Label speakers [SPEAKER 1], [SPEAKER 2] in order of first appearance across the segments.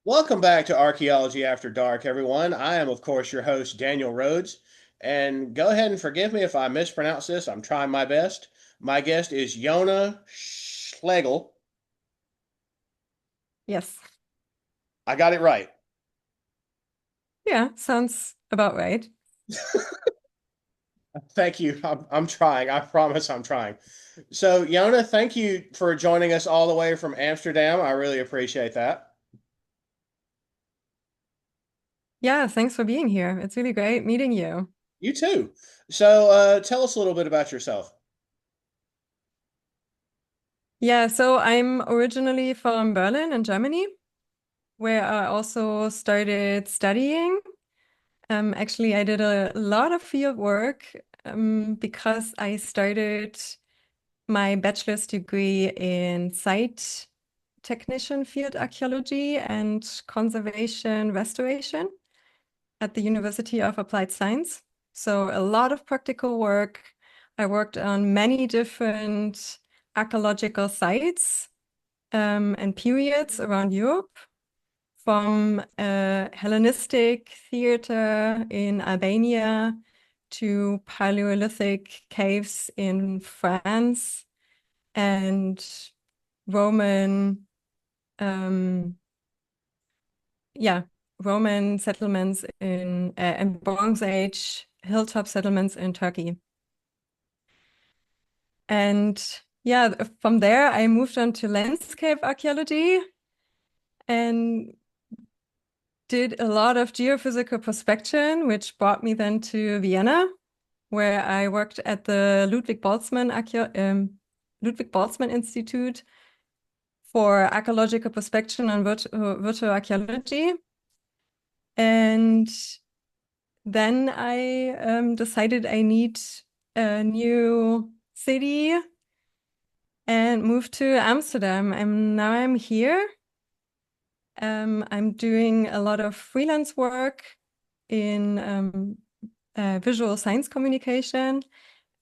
[SPEAKER 1] Welcome back to Archaeology After Dark, everyone. I am, of course, your host, Daniel Rhodes. And go ahead and forgive me if I mispronounce this. I'm trying my best. My guest is Yona Schlegel.
[SPEAKER 2] Yes.
[SPEAKER 1] I got it right.
[SPEAKER 2] Yeah, sounds about right.
[SPEAKER 1] Thank you. I'm trying. I promise I'm trying. So, Yona, thank you for joining us all the way from Amsterdam. I really appreciate that.
[SPEAKER 2] Yeah, thanks for being here. It's really great meeting you.
[SPEAKER 1] You too. So, tell us a little bit about yourself.
[SPEAKER 2] Yeah, so I'm originally from Berlin in Germany, where I also started studying. Actually, I did a lot of field work because I started my bachelor's degree in site technician field archaeology and conservation restoration at the University of Applied Science. So a lot of practical work. I worked on many different archaeological sites and periods around Europe, from Hellenistic theater in Albania to Paleolithic caves in France and Roman, um, yeah, Roman settlements in and Bronze Age hilltop settlements in Turkey. And yeah, from there I moved on to landscape archaeology and did a lot of geophysical prospection, which brought me then to Vienna, where I worked at the Ludwig Boltzmann Institute for archaeological prospection and virtual archaeology. And then I decided I need a new city and moved to Amsterdam. And now I'm here. I'm doing a lot of freelance work in visual science communication.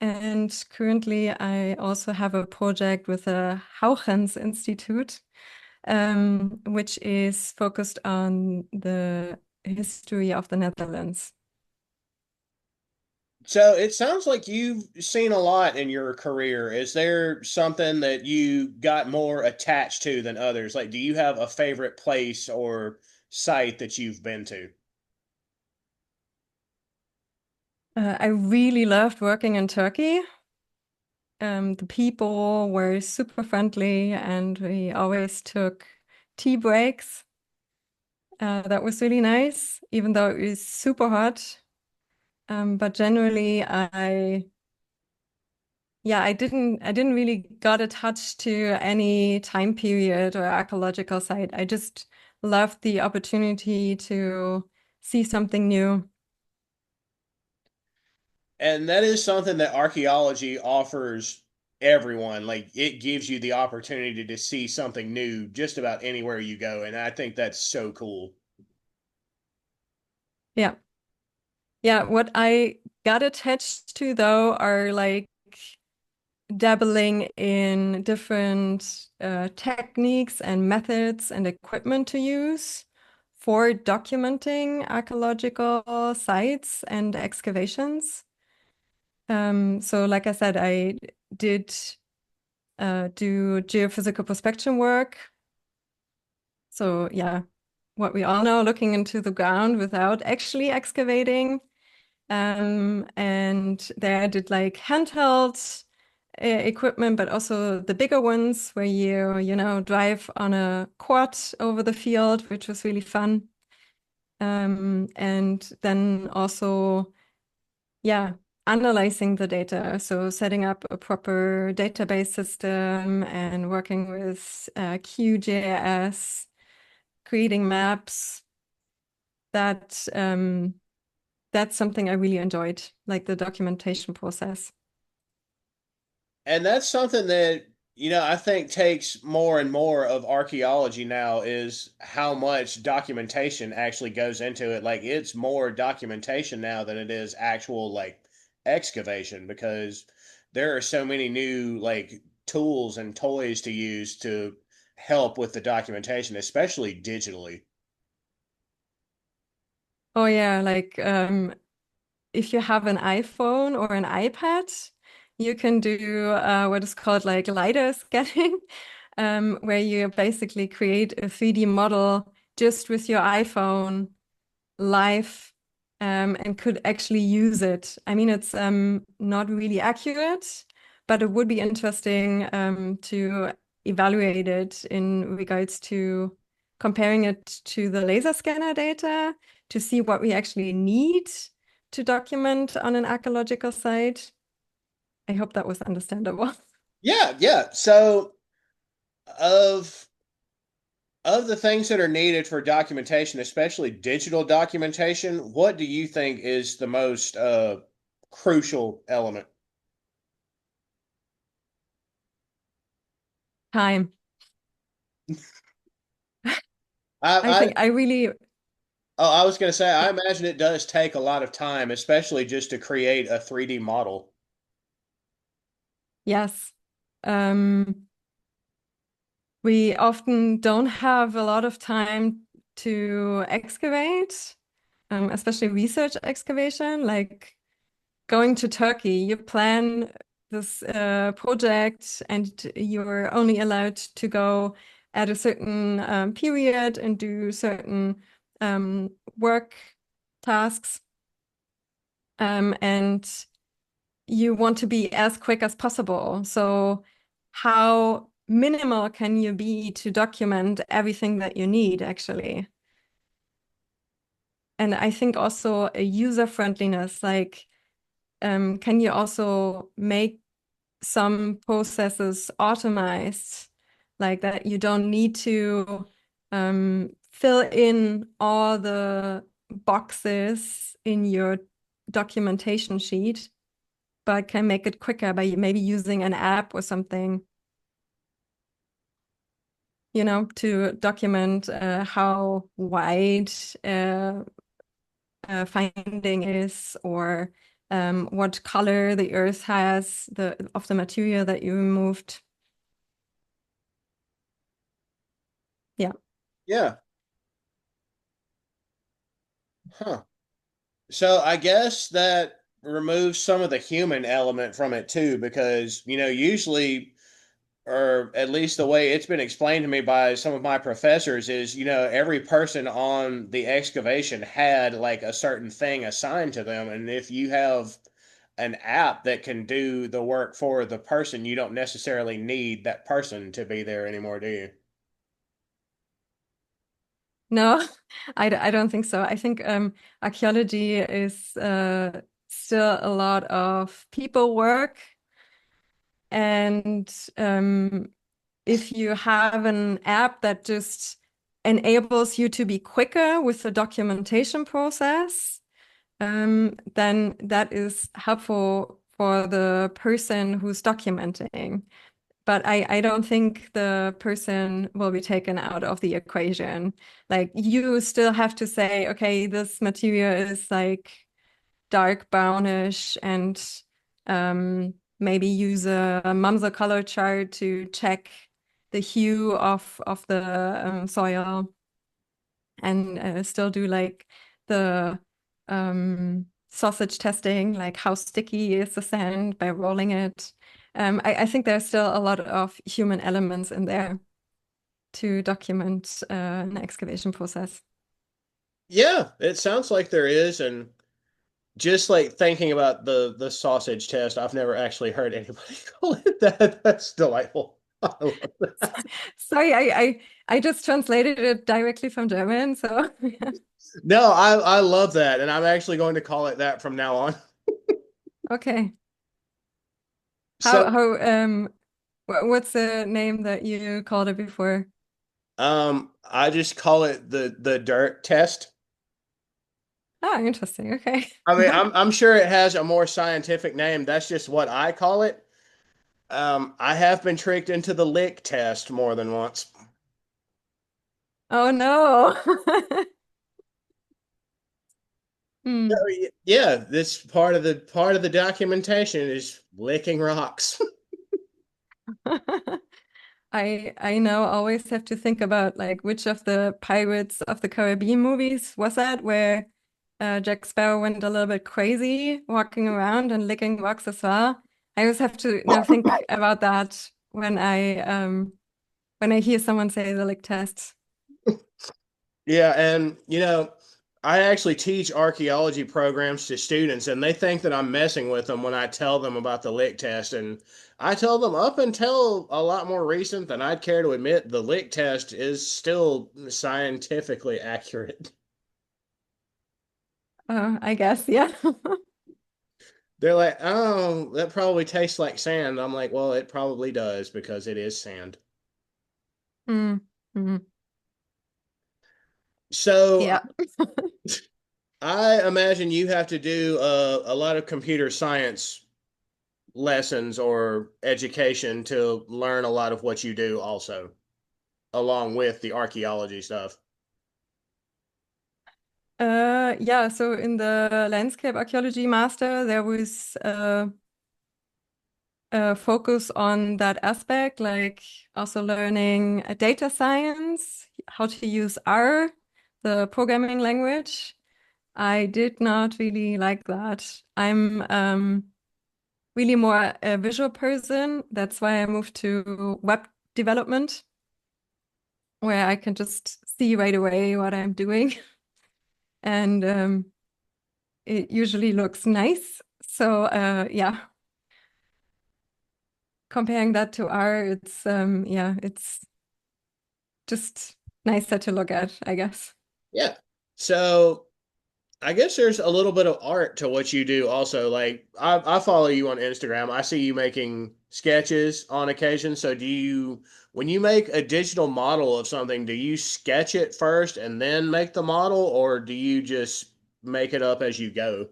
[SPEAKER 2] And currently, I also have a project with the Hauchens Institute, which is focused on the history of the Netherlands.
[SPEAKER 1] So it sounds like you've seen a lot in your career. Is there something that you got more attached to than others? Like, do you have a favorite place or site that you've been to?
[SPEAKER 2] I really loved working in Turkey. The people were super friendly and we always took tea breaks. That was really nice, even though it was super hot. But generally, I didn't really got attached to any time period or archaeological site. I just loved the opportunity to see something new.
[SPEAKER 1] And that is something that archaeology offers everyone. Like, it gives you the opportunity to see something new just about anywhere you go. And I think that's so cool.
[SPEAKER 2] Yeah. Yeah, what I got attached to though are like dabbling in different techniques and methods and equipment to use for documenting archaeological sites and excavations. So like I said, I did do geophysical prospection work. So yeah, what we all know, looking into the ground without actually excavating. And there I did like handheld equipment, but also the bigger ones where you drive on a quad over the field, which was really fun. And then also, yeah, analyzing the data. So setting up a proper database system and working with QGIS, creating maps. That that's something I really enjoyed, like the documentation process.
[SPEAKER 1] And that's something that, I think takes more and more of archaeology now is how much documentation actually goes into it. Like, it's more documentation now than it is actual, like, excavation, because there are so many new, like, tools and toys to use to help with the documentation, especially digitally.
[SPEAKER 2] Oh yeah, like if you have an iPhone or an iPad, you can do what is called like LiDAR scanning, where you basically create a 3D model just with your iPhone live, and could actually use it. I mean, it's not really accurate, but it would be interesting to evaluate it in regards to comparing it to the laser scanner data to see what we actually need to document on an archaeological site. I hope that was understandable.
[SPEAKER 1] Yeah, yeah. So of of the things that are needed for documentation, especially digital documentation, what do you think is the most crucial element?
[SPEAKER 2] Time. I
[SPEAKER 1] I
[SPEAKER 2] think I really,
[SPEAKER 1] oh, I was going to say, I
[SPEAKER 2] yeah,
[SPEAKER 1] imagine it does take a lot of time, especially just to create a 3D model.
[SPEAKER 2] yes. Um, We often don't have a lot of time to excavate, especially research excavation. Like going to Turkey, you plan this project and you're only allowed to go at a certain period and do certain work tasks. And you want to be as quick as possible. So how minimal can you be to document everything that you need, actually? And I think also a user friendliness, like can you also make some processes automized, like that you don't need to fill in all the boxes in your documentation sheet, but can make it quicker by maybe using an app or something, to document how wide a finding is, or what color the earth has, of the material that you removed. Yeah.
[SPEAKER 1] Yeah. Huh. So I guess that removes some of the human element from it too, because, usually, or at least the way it's been explained to me by some of my professors is, every person on the excavation had like a certain thing assigned to them. And if you have an app that can do the work for the person, you don't necessarily need that person to be there anymore, do you?
[SPEAKER 2] No, I don't think so. I think archaeology is still a lot of people work. And if you have an app that just enables you to be quicker with the documentation process, then that is helpful for the person who's documenting. But I don't think the person will be taken out of the equation. Like you still have to say, okay, this material is like dark brownish, and maybe use a Mumser color chart to check the hue of the soil, and still do like the sausage testing, like how sticky is the sand by rolling it. I think there's still a lot of human elements in there to document an excavation process.
[SPEAKER 1] Yeah, it sounds like there is. And just like thinking about the sausage test, I've never actually heard anybody call it that. That's delightful. I love that.
[SPEAKER 2] Sorry, I just translated it directly from German, so yeah.
[SPEAKER 1] No, I love that, and I'm actually going to call it that from now on.
[SPEAKER 2] Okay.
[SPEAKER 1] So,
[SPEAKER 2] What's the name that you called it before?
[SPEAKER 1] I just call it the dirt test.
[SPEAKER 2] Ah, interesting. Okay.
[SPEAKER 1] I mean, I'm sure it has a more scientific name. That's just what I call it. I have been tricked into the lick test more than once.
[SPEAKER 2] Oh no.
[SPEAKER 1] So,
[SPEAKER 2] Hmm.
[SPEAKER 1] yeah, this part of the documentation is licking rocks.
[SPEAKER 2] I now always have to think about like which of the Pirates of the Caribbean movies was that, where Jack Sparrow went a little bit crazy walking around and licking rocks as well. I always have to, think about that when I hear someone say the lick test.
[SPEAKER 1] Yeah, and I actually teach archaeology programs to students, and they think that I'm messing with them when I tell them about the lick test. And I tell them up until a lot more recent than I'd care to admit, the lick test is still scientifically accurate.
[SPEAKER 2] I guess, yeah.
[SPEAKER 1] They're like, oh, that probably tastes like sand. I'm like, well, it probably does because it is sand.
[SPEAKER 2] Mm, mm,
[SPEAKER 1] So
[SPEAKER 2] yeah.
[SPEAKER 1] I imagine you have to do a lot of computer science lessons or education to learn a lot of what you do also, along with the archaeology stuff.
[SPEAKER 2] Yeah, so in the landscape archaeology master, there was focus on that aspect, like also learning data science, how to use R, the programming language. I did not really like that. I'm really more a visual person. That's why I moved to web development, where I can just see right away what I'm doing. And it usually looks nice. So yeah, comparing that to R, it's just nicer to look at, I guess.
[SPEAKER 1] Yeah. So I guess there's a little bit of art to what you do also. Like I follow you on Instagram. I see you making sketches on occasion. So when you make a digital model of something, do you sketch it first and then make the model, or do you just make it up as you go?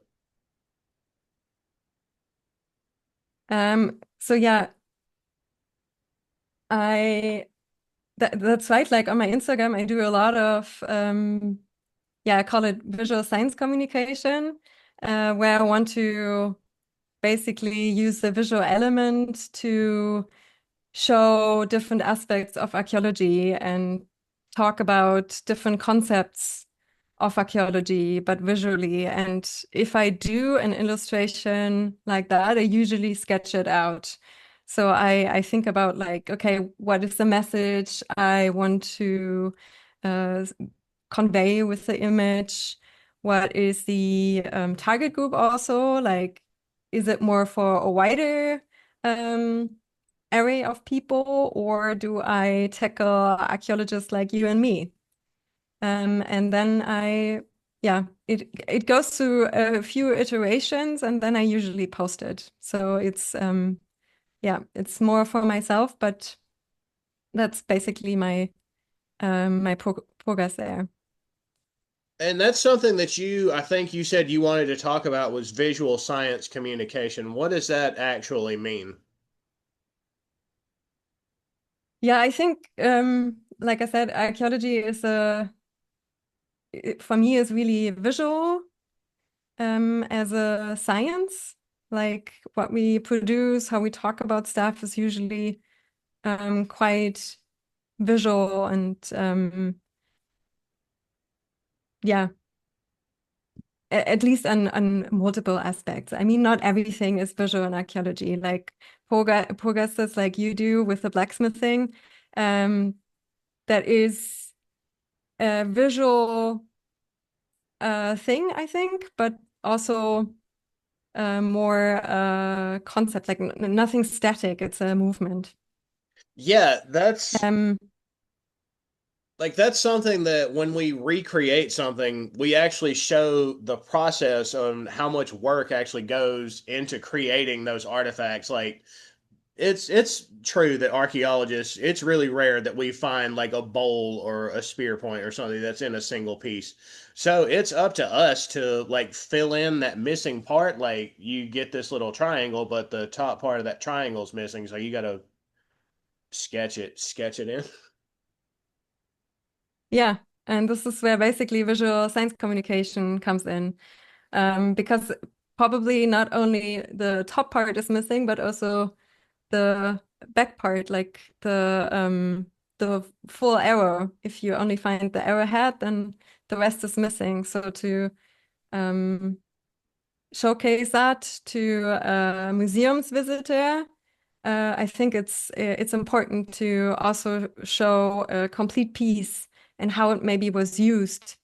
[SPEAKER 2] So yeah, I that's right. Like on my Instagram, I do a lot of yeah, I call it visual science communication, where I want to basically use the visual element to show different aspects of archaeology and talk about different concepts of archaeology, but visually. And if I do an illustration like that, I usually sketch it out. So I think about like, okay, what is the message I want to uh, convey with the image? What is the target group also? Like, is it more for a wider um, array of people, or do I tackle archaeologists like you and me? And then yeah, it goes through a few iterations, and then I usually post it. So it's yeah, it's more for myself, but that's basically my progress there.
[SPEAKER 1] And that's something that I think you said you wanted to talk about was visual science communication. What does that actually mean?
[SPEAKER 2] Yeah, I think like I said, archaeology is for me is really visual as a science. Like what we produce, how we talk about stuff is usually quite visual and yeah, at least on multiple aspects. I mean, not everything is visual in archaeology. Like progresses like you do with the blacksmithing, um, that is a visual thing, I think, but also more concept, like nothing static. It's a movement.
[SPEAKER 1] Yeah, that's
[SPEAKER 2] Um,
[SPEAKER 1] like that's something that when we recreate something, we actually show the process on how much work actually goes into creating those artifacts. Like it's true that archaeologists, it's really rare that we find like a bowl or a spear point or something that's in a single piece. So it's up to us to like fill in that missing part. Like you get this little triangle, but the top part of that triangle is missing, so you got to sketch it in.
[SPEAKER 2] yeah, and this is where basically visual science communication comes in, because probably not only the top part is missing, but also the back part, like the full arrow. If you only find the arrowhead, then the rest is missing. So to um, showcase that to a museums visitor. I think it's important to also show a complete piece and how it maybe was used.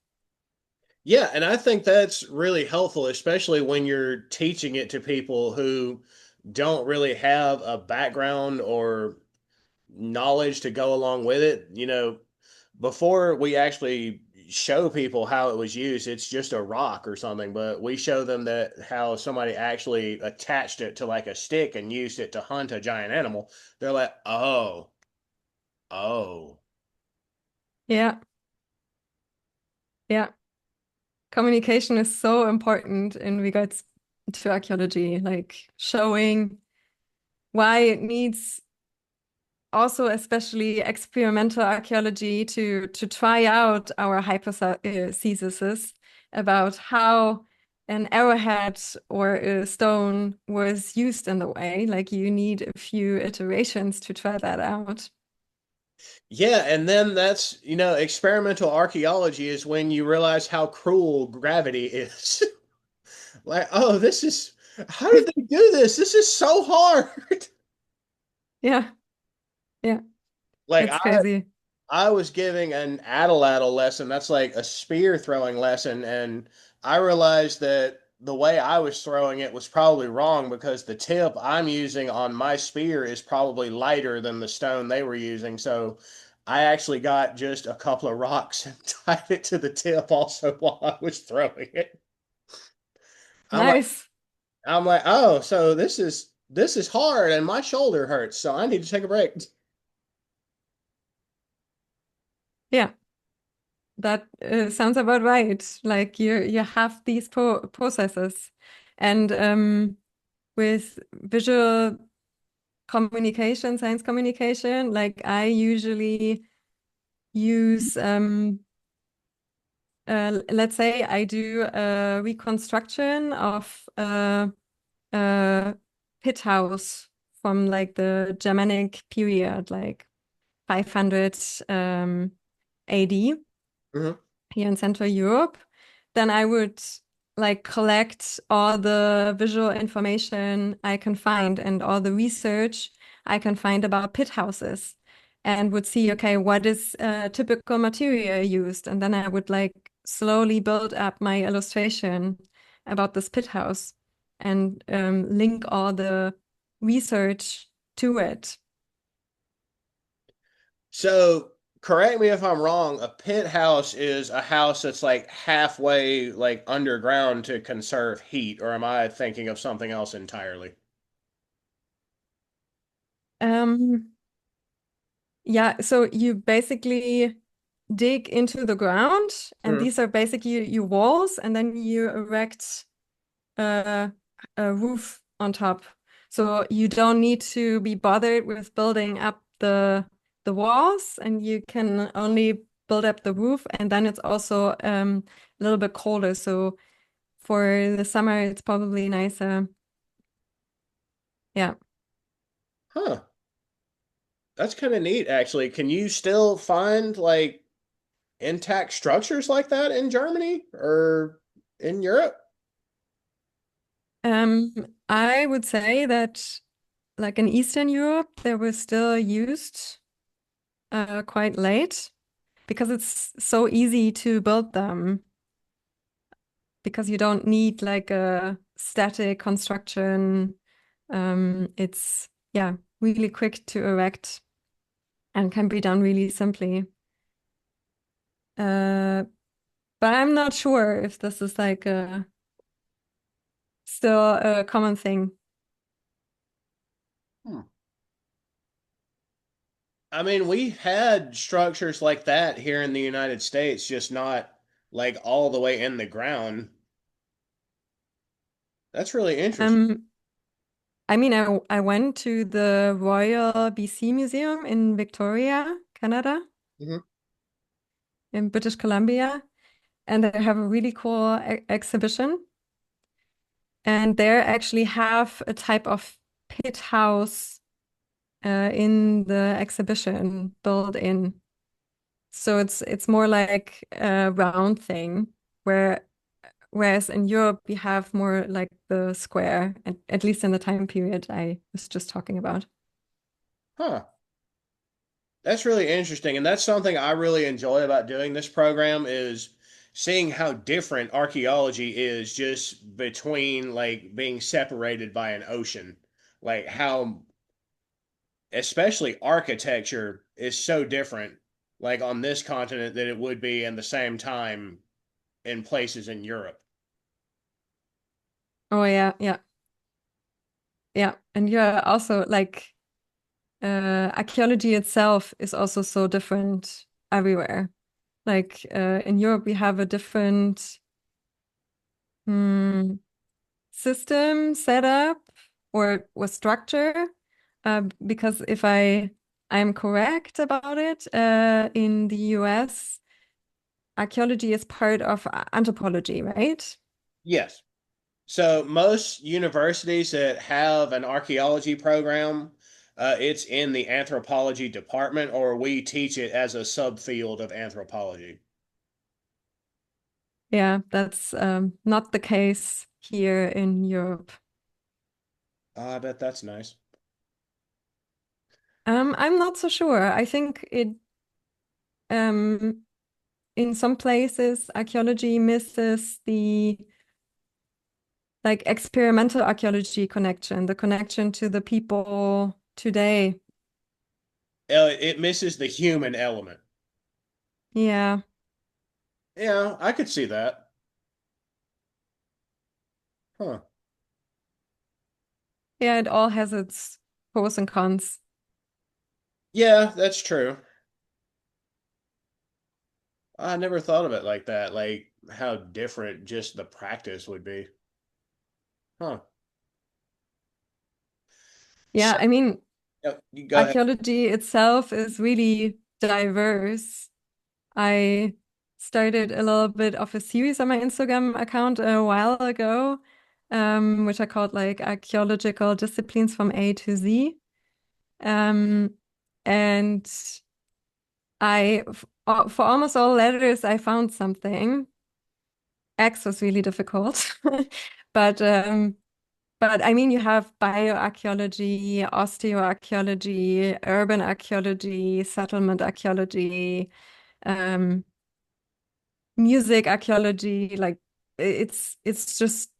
[SPEAKER 1] Yeah, and I think that's really helpful, especially when you're teaching it to people who don't really have a background or knowledge to go along with it. Before we actually show people how it was used, it's just a rock or something, but we show them that how somebody actually attached it to like a stick and used it to hunt a giant animal. They're like, "Oh, oh."
[SPEAKER 2] Yeah, yeah. Communication is so important in regards to archaeology, like showing why it needs also especially experimental archaeology to try out our hypotheses about how an arrowhead or a stone was used in the way. Like you need a few iterations to try that out.
[SPEAKER 1] Yeah, and then experimental archaeology is when you realize how cruel gravity is. Like, oh, how did they do this? This is so hard.
[SPEAKER 2] Yeah, yeah,
[SPEAKER 1] Like
[SPEAKER 2] it's crazy.
[SPEAKER 1] I was giving an atlatl lesson. That's like a spear throwing lesson, and I realized that the way I was throwing it was probably wrong because the tip I'm using on my spear is probably lighter than the stone they were using. So I actually got just a couple of rocks and tied it to the tip also while I was throwing it. I'm like,
[SPEAKER 2] Nice.
[SPEAKER 1] oh, so this is hard and my shoulder hurts, so I need to take a break.
[SPEAKER 2] Yeah, that sounds about right. Like you have these processes, and with visual communication, science communication, like I usually use let's say I do a reconstruction of a pit house from like the Germanic period, like 500 AD
[SPEAKER 1] Mhm.
[SPEAKER 2] here in Central Europe, then I would like collect all the visual information I can find and all the research I can find about pit houses and would see, okay, what is typical material used? And then I would like slowly build up my illustration about this pit house and link all the research to it.
[SPEAKER 1] So, correct me if I'm wrong, a pit house is a house that's like halfway like underground to conserve heat, or am I thinking of something else entirely?
[SPEAKER 2] Um, yeah, so you basically dig into the ground, and
[SPEAKER 1] Mhm.
[SPEAKER 2] these are basically your walls, and then you erect a, a roof on top. So you don't need to be bothered with building up the walls, and you can only build up the roof, and then it's also a little bit colder. So for the summer, it's probably nicer. Yeah.
[SPEAKER 1] Huh. That's kind of neat, actually. Can you still find like intact structures like that in Germany or in Europe?
[SPEAKER 2] Um, I would say that like in Eastern Europe, they were still used quite late because it's so easy to build them because you don't need like a static construction. It's yeah, really quick to erect and can be done really simply. Uh, but I'm not sure if this is like a still a common thing.
[SPEAKER 1] Hmm. I mean, we had structures like that here in the United States, just not like all the way in the ground. That's really interesting.
[SPEAKER 2] Um, I mean, I went to the Royal BC Museum in Victoria, Canada,
[SPEAKER 1] Mhm.
[SPEAKER 2] in British Columbia, and they have a really cool exhibition. And they actually have a type of pit house in the exhibition built in. So it's more like a round thing where whereas in Europe we have more like the square, at least in the time period I was just talking about.
[SPEAKER 1] Huh. That's really interesting, and that's something I really enjoy about doing this program is seeing how different archaeology is just between like being separated by an ocean. Like how especially architecture is so different like on this continent than it would be in the same time in places in Europe.
[SPEAKER 2] Oh yeah, yeah, yeah. And you're also like archaeology itself is also so different everywhere. Like in Europe, we have a different hmm, system set up or structure. Because if I'm correct about it, in the US, archaeology is part of anthropology, right?
[SPEAKER 1] Yes. So most universities that have an archaeology program, it's in the anthropology department, or we teach it as a subfield of anthropology.
[SPEAKER 2] Yeah, that's not the case here in Europe.
[SPEAKER 1] I bet that's nice.
[SPEAKER 2] I'm not so sure. I think it um, in some places archaeology misses the like experimental archaeology connection, the connection to the people today.
[SPEAKER 1] It misses the human element.
[SPEAKER 2] Yeah.
[SPEAKER 1] Yeah, I could see that. Huh.
[SPEAKER 2] Yeah, it all has its pros and cons.
[SPEAKER 1] Yeah, that's true. I never thought of it like that, like how different just the practice would be. Huh.
[SPEAKER 2] Yeah,
[SPEAKER 1] So,
[SPEAKER 2] I mean,
[SPEAKER 1] you go ahead.
[SPEAKER 2] archaeology itself is really diverse. I started a little bit of a series on my Instagram account a while ago, which I called like archaeological disciplines from A to Z. Um, and for almost all letters, I found something. X was really difficult, but but I mean, you have bioarchaeology, osteoarchaeology, urban archaeology, settlement archaeology, um, music archaeology. Like it's just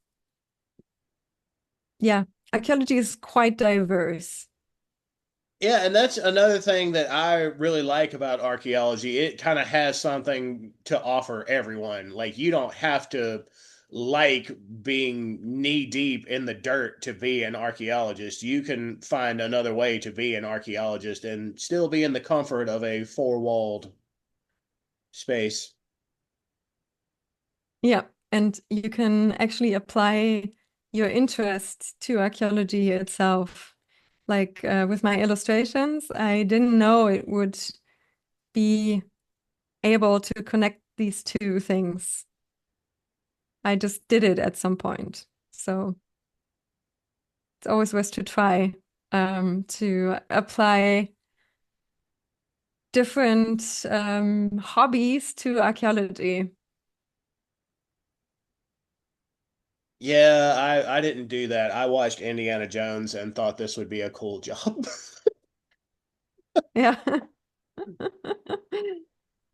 [SPEAKER 2] yeah, archaeology is quite diverse.
[SPEAKER 1] Yeah, and that's another thing that I really like about archaeology. It kind of has something to offer everyone. Like you don't have to like being knee deep in the dirt to be an archaeologist. You can find another way to be an archaeologist and still be in the comfort of a four-walled space.
[SPEAKER 2] Yeah, and you can actually apply your interest to archaeology itself. Like with my illustrations, I didn't know it would be able to connect these two things. I just did it at some point. So it's always worth to try to apply different hobbies to archaeology.
[SPEAKER 1] Yeah, I didn't do that. I watched Indiana Jones and thought this would be a cool job.
[SPEAKER 2] Yeah.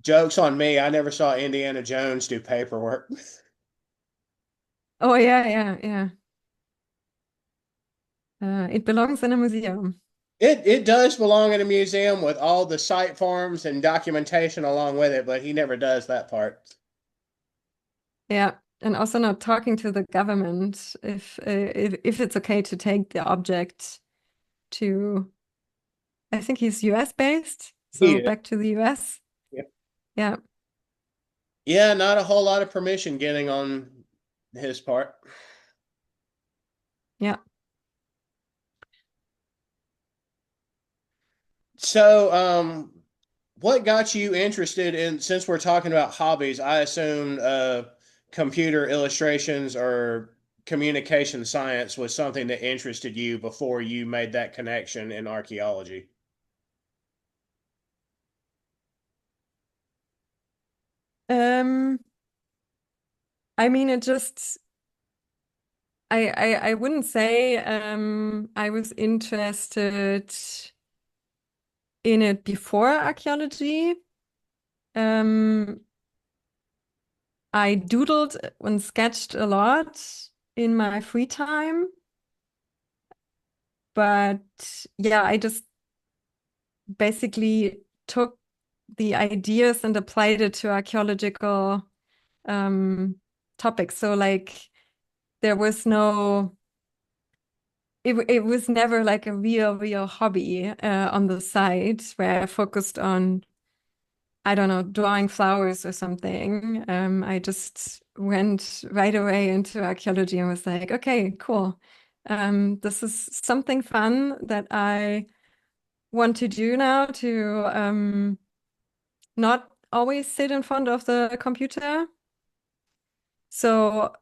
[SPEAKER 1] Joke's on me. I never saw Indiana Jones do paperwork.
[SPEAKER 2] Oh yeah, yeah, yeah. It belongs in a museum.
[SPEAKER 1] It does belong in a museum with all the site forms and documentation along with it, but he never does that part.
[SPEAKER 2] Yeah, and also not talking to the government if it's okay to take the object to. I think he's US based,
[SPEAKER 1] He
[SPEAKER 2] so
[SPEAKER 1] is.
[SPEAKER 2] back to the US.
[SPEAKER 1] Yeah.
[SPEAKER 2] Yeah,
[SPEAKER 1] Yeah, not a whole lot of permission getting on his part.
[SPEAKER 2] yeah.
[SPEAKER 1] So, what got you interested in, since we're talking about hobbies, I assume computer illustrations or communication science was something that interested you before you made that connection in archaeology.
[SPEAKER 2] Um, I mean, it just I wouldn't say I was interested in it before archaeology. Um, I doodled and sketched a lot in my free time, but yeah, I just basically took the ideas and applied it to archaeological um, topics. So like there was no it was never like a real hobby on the side where I focused on, I don't know, drawing flowers or something. I just went right away into archaeology and was like, okay, cool. This is something fun that I want to do now to not always sit in front of the computer. So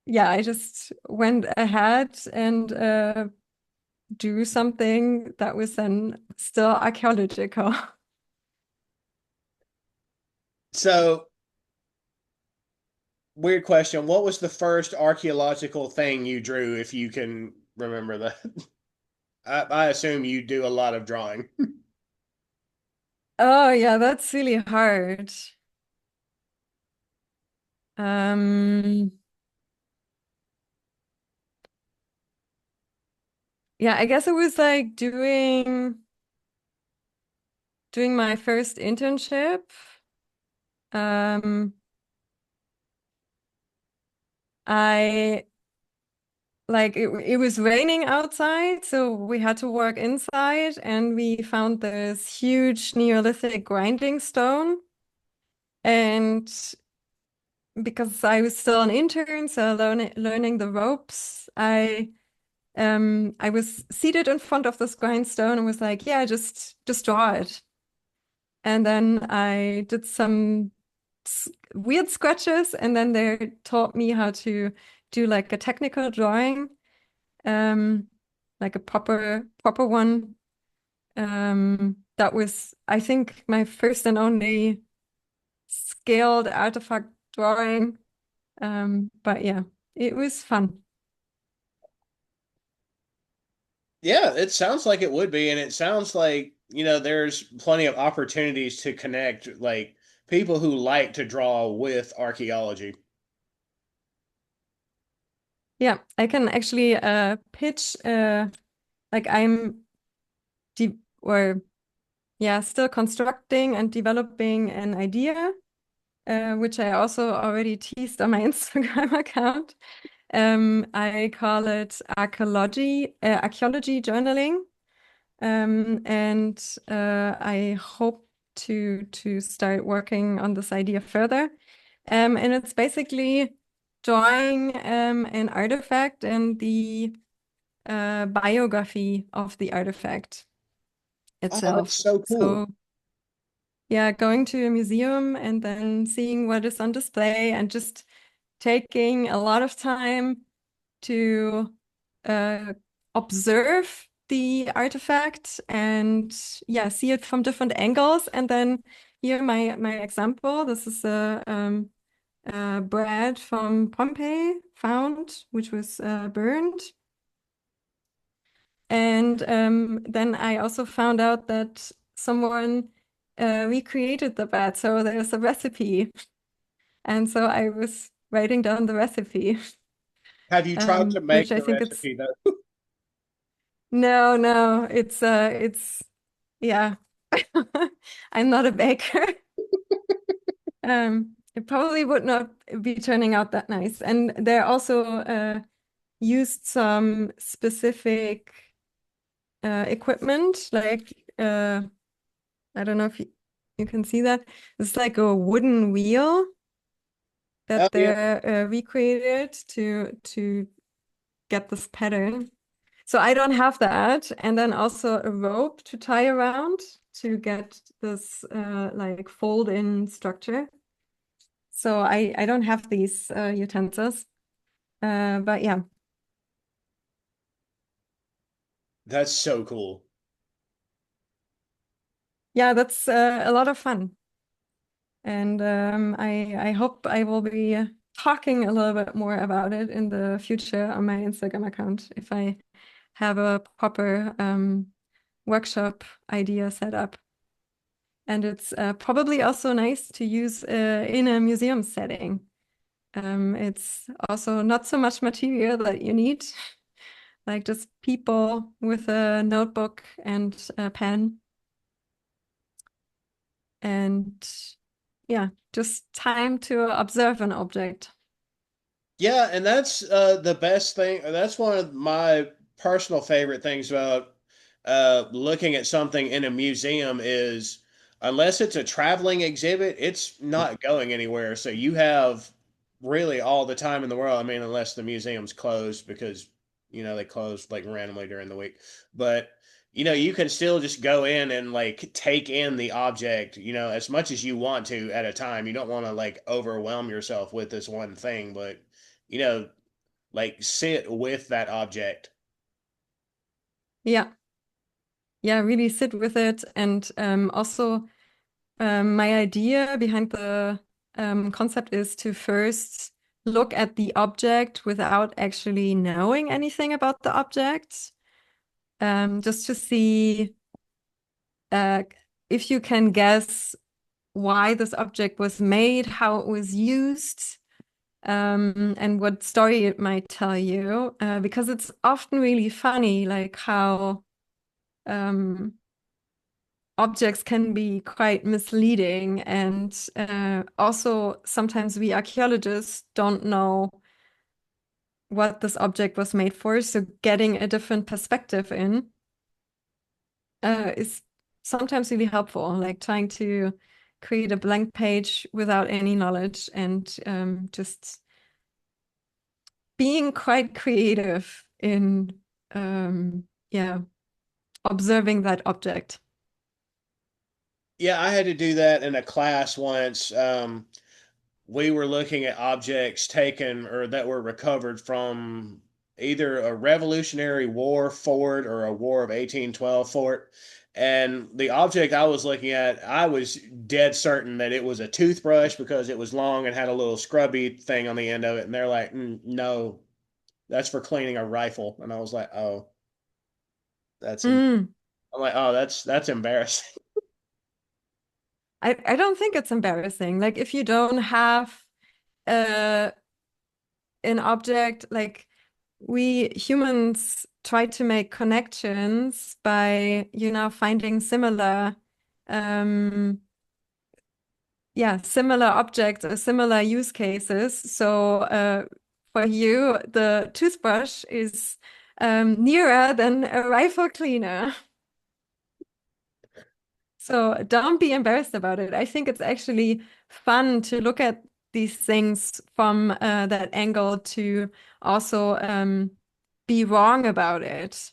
[SPEAKER 2] yeah, I just went ahead and do something that was then still archaeological.
[SPEAKER 1] So, weird question. What was the first archaeological thing you drew, if you can remember that? I assume you do a lot of drawing.
[SPEAKER 2] Oh yeah, that's really hard. Um, yeah, I guess it was like doing my first internship. Um, I like it was raining outside, so we had to work inside, and we found this huge Neolithic grinding stone. And because I was still an intern, so learning the ropes, I was seated in front of this grindstone and was like, yeah, just draw it. And then I did some weird scratches, and then they taught me how to do like a technical drawing, um, like a proper one. That was, I think, my first and only scaled artifact drawing. But yeah, it was fun.
[SPEAKER 1] Yeah, it sounds like it would be, and it sounds like, there's plenty of opportunities to connect like people who like to draw with archaeology.
[SPEAKER 2] Yeah, I can actually pitch like I'm de or yeah, still constructing and developing an idea, which I also already teased on my Instagram account. I call it archaeology journaling. And I hope to start working on this idea further. And it's basically drawing an artifact and the biography of the artifact
[SPEAKER 1] Oh, that's
[SPEAKER 2] itself.
[SPEAKER 1] so cool.
[SPEAKER 2] So yeah, going to a museum and then seeing what is on display and just taking a lot of time to uh, observe the artifact and yeah, see it from different angles. And then here my example. This is a bread from Pompeii found, which was burned. And then I also found out that someone recreated the bread. So there's a recipe. And so I was writing down the recipe,
[SPEAKER 1] Have you tried to
[SPEAKER 2] which
[SPEAKER 1] make
[SPEAKER 2] I
[SPEAKER 1] the
[SPEAKER 2] think it's
[SPEAKER 1] recipe though?
[SPEAKER 2] no, it's yeah. I'm not a baker. It probably would not be turning out that nice. And they also used some specific equipment, like I don't know if you can see that. It's like a wooden wheel
[SPEAKER 1] Oh
[SPEAKER 2] that
[SPEAKER 1] yeah.
[SPEAKER 2] they're recreated to get this pattern. So I don't have that. And then also a rope to tie around to get this like fold in structure. So I don't have these utensils. But yeah.
[SPEAKER 1] That's so cool.
[SPEAKER 2] Yeah, that's a lot of fun. And I hope I will be talking a little bit more about it in the future on my Instagram account if I have a proper workshop idea set up. And it's probably also nice to use in a museum setting. It's also not so much material that you need, like just people with a notebook and a pen. And yeah, just time to observe an object.
[SPEAKER 1] Yeah, and that's the best thing. That's one of my personal favorite things about looking at something in a museum is unless it's a traveling exhibit, it's not going anywhere. So you have really all the time in the world. I mean, unless the museum's closed because, they close like randomly during the week. But, you can still just go in and like take in the object, as much as you want to at a time. You don't want to like overwhelm yourself with this one thing, but you know, like sit with that object.
[SPEAKER 2] Yeah, yeah, really sit with it. And also, my idea behind the concept is to first look at the object without actually knowing anything about the object, just to see uh, if you can guess why this object was made, how it was used, and what story it might tell you. Because it's often really funny, like how um, objects can be quite misleading. And also, sometimes we archaeologists don't know what this object was made for. So, getting a different perspective in is sometimes really helpful, like trying to create a blank page without any knowledge and just being quite creative in yeah, observing that object.
[SPEAKER 1] Yeah, I had to do that in a class once. We were looking at objects taken or that were recovered from either a Revolutionary War fort or a War of 1812 fort. And the object I was looking at, I was dead certain that it was a toothbrush because it was long and had a little scrubby thing on the end of it. And they're like, no, that's for cleaning a rifle. And I was like, oh, that's, I'm
[SPEAKER 2] Mm.
[SPEAKER 1] like, oh, that's embarrassing.
[SPEAKER 2] I don't think it's embarrassing. Like if you don't have uh, an object, like we humans try to make connections by, finding similar um yeah, similar objects or similar use cases. So for you, the toothbrush is nearer than a rifle cleaner. So don't be embarrassed about it. I think it's actually fun to look at these things from that angle to also be wrong about it.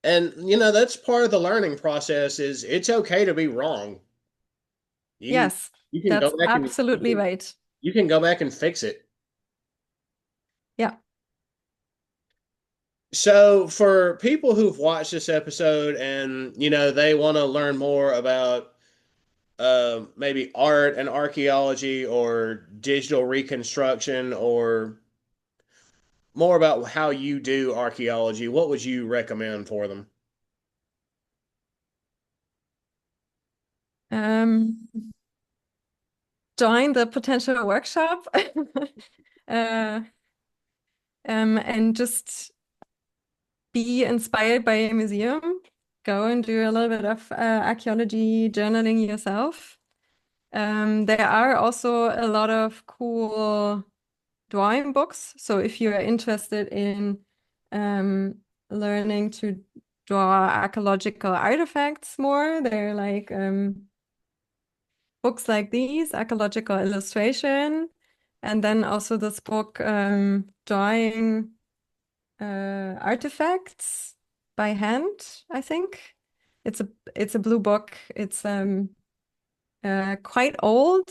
[SPEAKER 1] And that's part of the learning process is it's okay to be wrong. You
[SPEAKER 2] Yes,
[SPEAKER 1] you can
[SPEAKER 2] that's
[SPEAKER 1] go back and
[SPEAKER 2] absolutely right.
[SPEAKER 1] you can go back and fix it.
[SPEAKER 2] Yeah.
[SPEAKER 1] So for people who've watched this episode and they want to learn more about maybe art and archaeology or digital reconstruction or more about how you do archaeology, what would you recommend for them?
[SPEAKER 2] Um, Join the potential workshop uh, and just be inspired by a museum. Go and do a little bit of archaeology journaling yourself. There are also a lot of cool drawing books. So if you are interested in um, learning to draw archaeological artifacts more, there are like books like these, Archaeological Illustration, and then also this book, Drawing Artifacts by Hand, I think. It's a blue book. It's quite old,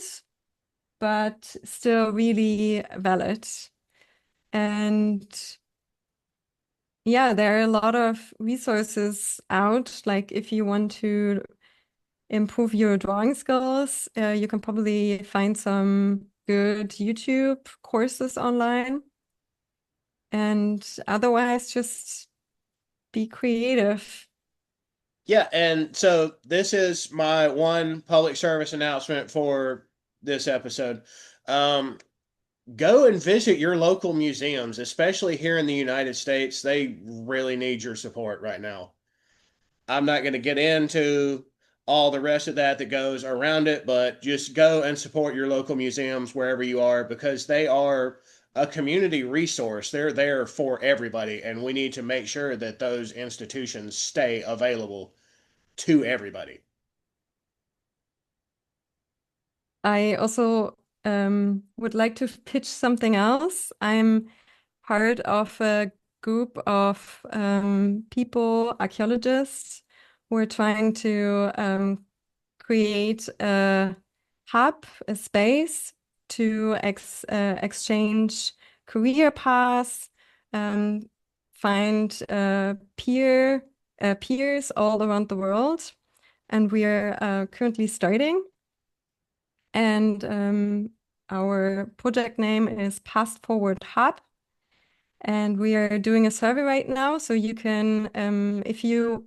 [SPEAKER 2] but still really valid. And yeah, there are a lot of resources out. Like if you want to improve your drawing skills, you can probably find some good YouTube courses online. And otherwise, just be creative.
[SPEAKER 1] Yeah, and so this is my one public service announcement for this episode. Um, Go and visit your local museums, especially here in the United States. They really need your support right now. I'm not going to get into all the rest of that goes around it, but just go and support your local museums wherever you are because they are a community resource. They're there for everybody, and we need to make sure that those institutions stay available to everybody.
[SPEAKER 2] I also would like to pitch something else. I'm part of a group of people, archaeologists, who are trying to create a hub, a space to exchange career paths, um, find peers all around the world. And we are currently starting. And our project name is Past Forward Hub. And we are doing a survey right now. So you can, if you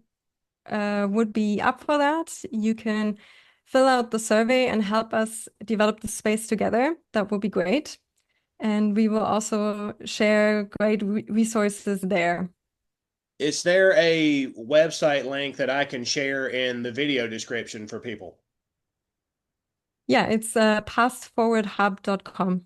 [SPEAKER 2] would be up for that, you can fill out the survey and help us develop the space together. That would be great. And we will also share great resources there.
[SPEAKER 1] Is there a website link that I can share in the video description for people?
[SPEAKER 2] Yeah, it's pastforwardhub.com.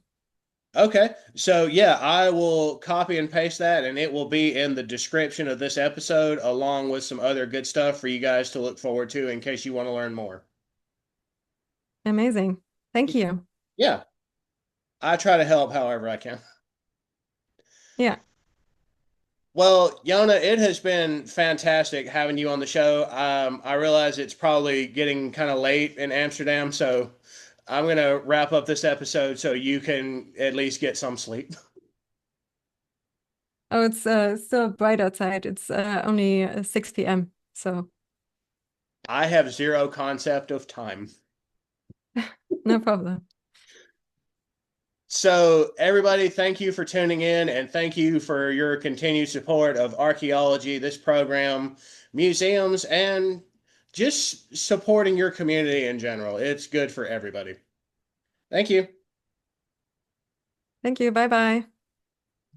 [SPEAKER 1] Okay. So, yeah, I will copy and paste that, and it will be in the description of this episode, along with some other good stuff for you guys to look forward to in case you want to learn more.
[SPEAKER 2] Amazing. Thank you.
[SPEAKER 1] Yeah, I try to help however I can.
[SPEAKER 2] Yeah.
[SPEAKER 1] Well, Yona, it has been fantastic having you on the show. I realize it's probably getting kind of late in Amsterdam, so I'm going to wrap up this episode so you can at least get some sleep.
[SPEAKER 2] Oh, it's still bright outside. It's only 6 p.m. So
[SPEAKER 1] I have zero concept of time.
[SPEAKER 2] no problem.
[SPEAKER 1] So, everybody, thank you for tuning in and thank you for your continued support of archaeology, this program, museums, and just supporting your community in general. It's good for everybody. Thank you.
[SPEAKER 2] Thank you. Bye bye.